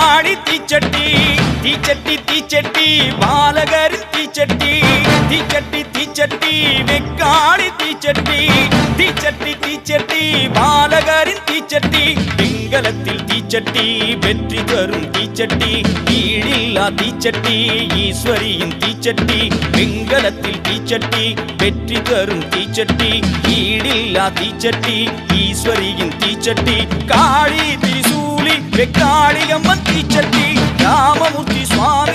வெக்காளி தீச்சட்டி தீச்சட்டி தீச்சட்டி பாலகரின் தீச்சட்டி தீச்சட்டி தீச்சட்டி வெக்காளி தீச்சட்டி தீச்சட்டி தீச்சட்டி பாலகரின் தீச்சட்டி பிங்களத்தில் தீச்சட்டி வெற்றி தரும் தீச்சட்டி ஈழில்லா தீச்சட்டி ஈஸ்வரியின் தீச்சட்டி பிங்களத்தில் தீச்சட்டி வெற்றி தரும் தீச்சட்டி ஈழில்லா தீச்சட்டி ஈஸ்வரியின் தீச்சட்டி காளி திரிசூலி வெக்காளியம்மன் தீச்சட்டி ராமமூர்த்தி சுவாமி